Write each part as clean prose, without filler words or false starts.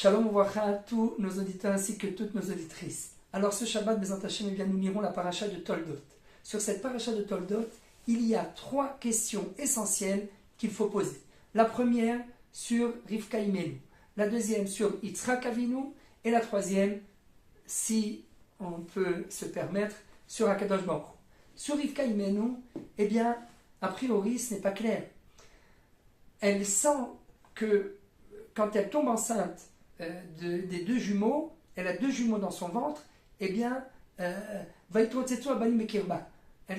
Shalom Ouvracha à tous nos auditeurs ainsi que toutes nos auditrices. Alors ce Shabbat, Bezrat Hashem, eh bien, nous lirons la paracha de Toldot. Sur cette paracha de Toldot, il y a 3 questions essentielles qu'il faut poser. La première sur Rivka Imenu, la deuxième sur Yitzhak Avinu et la troisième, si on peut se permettre, sur Akadosh Baruch Hu. Sur Rivka Imenu, eh bien, a priori, ce n'est pas clair. Elle sent que quand elle tombe enceinte des 2 jumeaux, elle a 2 jumeaux dans son ventre, eh bien, elle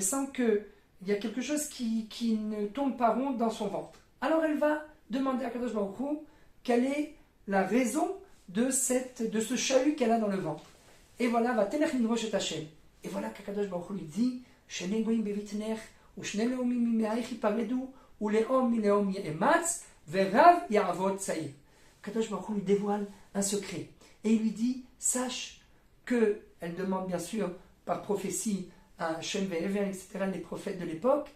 sent qu'il y a quelque chose qui ne tourne pas rond dans son ventre. Alors elle va demander à Kadosh Baruch Hu quelle est la raison de ce chahut qu'elle a dans le ventre. Et voilà, va tenech minrosh et Hashem. Et voilà qu'Akadosh Baruch Hu lui dit, Shene goyim bevitner, ou shne leomim mimeaich yiparedu, ou leom mileom ye'ematz, verav ya'avot tzaïr. Kadosh Baruch Hu lui dévoile un secret. Et il lui dit, sache que, elle demande bien sûr par prophétie à Shem Ve'ever, etc., les prophètes de l'époque,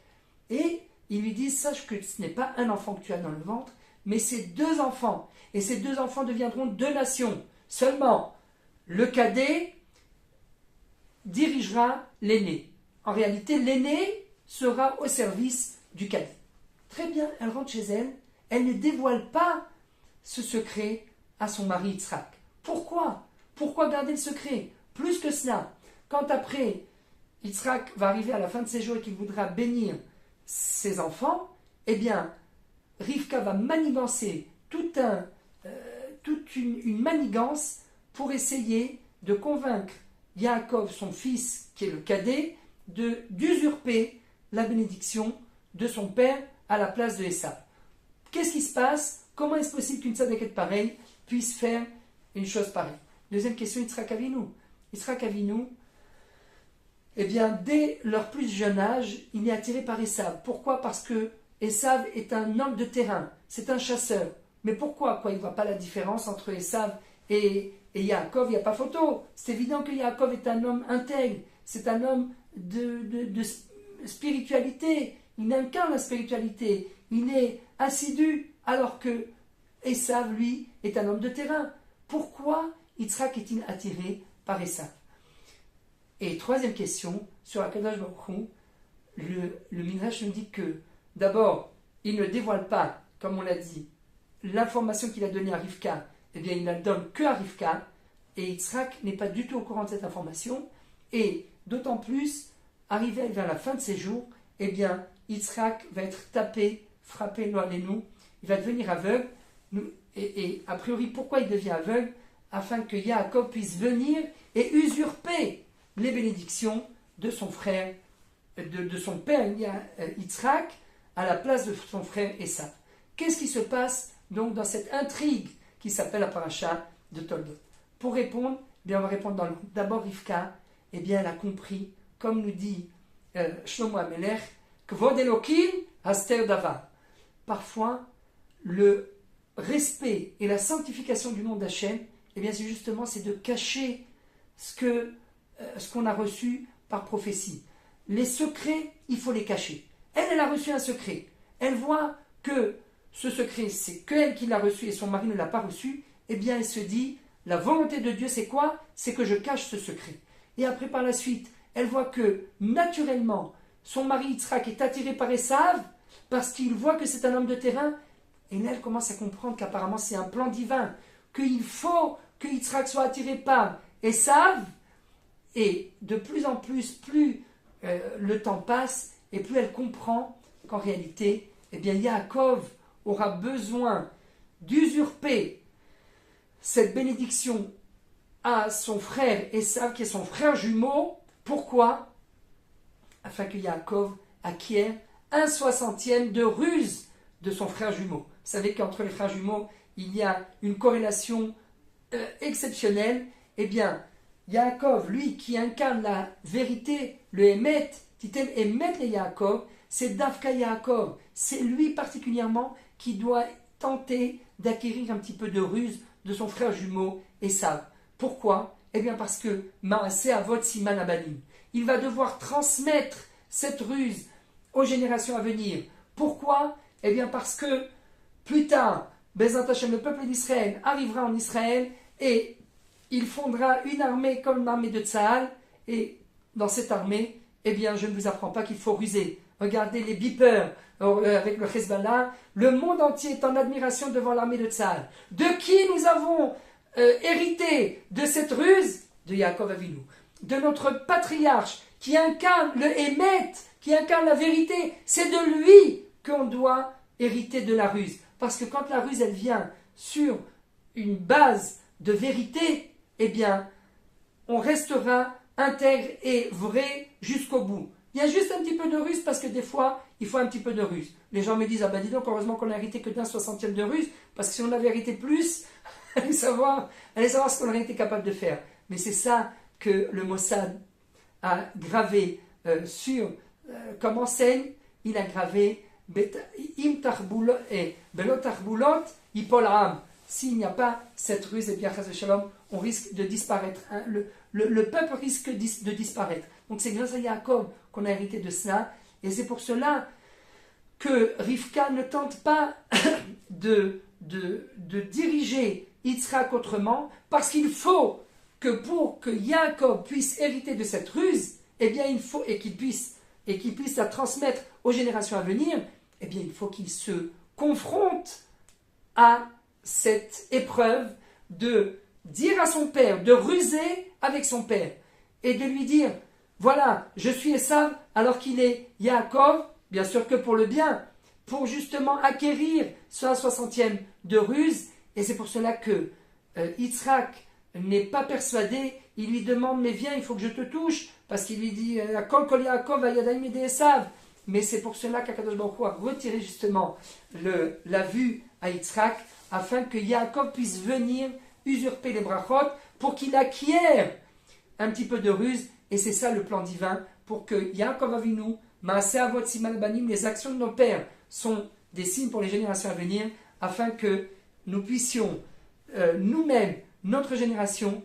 et il lui dit, sache que ce n'est pas un enfant que tu as dans le ventre, mais c'est 2 enfants. Et ces 2 enfants deviendront 2 nations. Seulement, le cadet dirigera l'aîné. En réalité, l'aîné sera au service du cadet. Très bien, elle rentre chez elle, elle ne dévoile pas ce secret à son mari Yitzhak. Pourquoi ? Pourquoi garder le secret ? Plus que cela, quand après Yitzhak va arriver à la fin de ses jours et qu'il voudra bénir ses enfants, eh bien, Rivka va manigancer toute une manigance pour essayer de convaincre Yaakov, son fils, qui est le cadet, d'usurper la bénédiction de son père à la place de Esav. Qu'est-ce qui se passe ? Comment est-ce possible qu'une tzadékette pareille puisse faire une chose pareille ? Deuxième question, Yitzhak Avinu. Yitzhak Avinu, eh bien, dès leur plus jeune âge, il est attiré par Esav. Pourquoi ? Parce que Esav est un homme de terrain, c'est un chasseur. Mais pourquoi ? Il ne voit pas la différence entre Esav et Yaakov, il n'y a pas photo. C'est évident que Yaakov est un homme intègre, c'est un homme de spiritualité. Il incarne la spiritualité, il est assidu, alors que Esav, lui, est un homme de terrain. Pourquoi Yitzhak est-il attiré par Esav ? Et troisième question, sur Akadosh Baruch Hu, le Midrash nous dit que, d'abord, il ne dévoile pas, comme on l'a dit, l'information qu'il a donnée à Rivka, eh bien, il ne la donne que à Rivka, et Yitzhak n'est pas du tout au courant de cette information, et d'autant plus, arrivé vers la fin de ses jours, eh bien, Yitzhak va être tapé, frappé, nous, il va devenir aveugle, et a priori, pourquoi il devient aveugle ? Afin que Yaakov puisse venir et usurper les bénédictions de son frère, de son père Yitzhak, à la place de son frère Esav. Qu'est-ce qui se passe donc dans cette intrigue qui s'appelle la paracha de Toldot ? Pour répondre, bien on va répondre dans le groupe. D'abord Rivka, eh bien elle a compris, comme nous dit Shlomo HaMelech, Kvod Elokim Haster Davar. Parfois, le respect et la sanctification du nom d'Hachem, eh bien c'est de cacher ce qu'on a reçu par prophétie. Les secrets, il faut les cacher. Elle a reçu un secret. Elle voit que ce secret, c'est qu'elle qui l'a reçu et son mari ne l'a pas reçu. Eh bien, elle se dit, la volonté de Dieu, c'est quoi ? C'est que je cache ce secret. Et après, par la suite, elle voit que, naturellement, son mari Yitzhak est attiré par Esav parce qu'il voit que c'est un homme de terrain. Et là, elle commence à comprendre qu'apparemment, c'est un plan divin, qu'il faut que Yitzhak soit attiré par Esav. Et de plus en plus, le temps passe, et plus elle comprend qu'en réalité, eh bien, Yaakov aura besoin d'usurper cette bénédiction à son frère Esav, qui est son frère jumeau. Pourquoi ? Afin que Yaakov acquiert 1/60 de ruse de son frère jumeau. Vous savez qu'entre les frères jumeaux, il y a une corrélation exceptionnelle. Eh bien, Yaakov, lui, qui incarne la vérité, le Emet, Titel Emet le Yaakov, c'est Davka Yaakov. C'est lui particulièrement qui doit tenter d'acquérir un petit peu de ruse de son frère jumeau Esav. Pourquoi ? Eh bien parce que Maaseh Avot Siman Abanim. Il va devoir transmettre cette ruse aux générations à venir. Pourquoi ? Eh bien parce que plus tard, Bezrat Hashem, le peuple d'Israël arrivera en Israël et il fondera une armée comme l'armée de Tzahal. Et dans cette armée, eh bien, je ne vous apprends pas qu'il faut ruser. Regardez les beepers avec le Hezbollah. Le monde entier est en admiration devant l'armée de Tzahal. De qui nous avons hérité de cette ruse? De Yaakov Avinu. De notre patriarche qui incarne le Hémet, qui incarne la vérité. C'est de lui qu'on doit hériter de la ruse. Parce que quand la ruse, elle vient sur une base de vérité, eh bien, on restera intègre et vrai jusqu'au bout. Il y a juste un petit peu de ruse parce que des fois, il faut un petit peu de ruse. Les gens me disent, ah ben dis donc, heureusement qu'on n'a hérité que d'un 60e de ruse, parce que si on avait hérité plus, allez savoir ce qu'on aurait été capable de faire. Mais c'est ça que le Mossad a gravé comme enseigne. Il a gravé Im tarbulot et belot tarbulot ipol am. S'il n'y a pas cette ruse, et bien chas v'shalom, on risque de disparaître. Le peuple risque de disparaître. Donc c'est grâce à Yaakov qu'on a hérité de cela. Et c'est pour cela que Rivka ne tente pas de diriger Yitzhak autrement, parce qu'il faut que pour que Yaakov puisse hériter de cette ruse, eh bien il faut, et qu'il puisse la transmettre aux générations à venir, eh bien il faut qu'il se confronte à cette épreuve de dire à son père, de ruser avec son père, et de lui dire, voilà, je suis Esav alors qu'il est Yaakov, bien sûr que pour le bien, pour justement acquérir ce 60e de ruse. Et c'est pour cela que Yitzhak n'est pas persuadé. Il lui demande, mais viens, il faut que je te touche, parce qu'il lui dit, Kol kol Yaakov vayadaim yedei Esav. Mais c'est pour cela qu'Akadosh Baruch Hu a retiré justement la vue à Yitzhak, afin que Yaakov puisse venir usurper les brachot, pour qu'il acquiert un petit peu de ruse. Et c'est ça le plan divin, pour que Yaakov Avinu, Maaseh Avot Siman Banim, les actions de nos pères sont des signes pour les générations à venir, afin que nous puissions nous-mêmes, notre génération,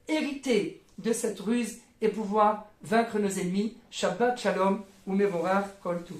hériter de cette ruse et pouvoir vaincre nos ennemis. Shabbat Shalom, Umevorach Kol Tov.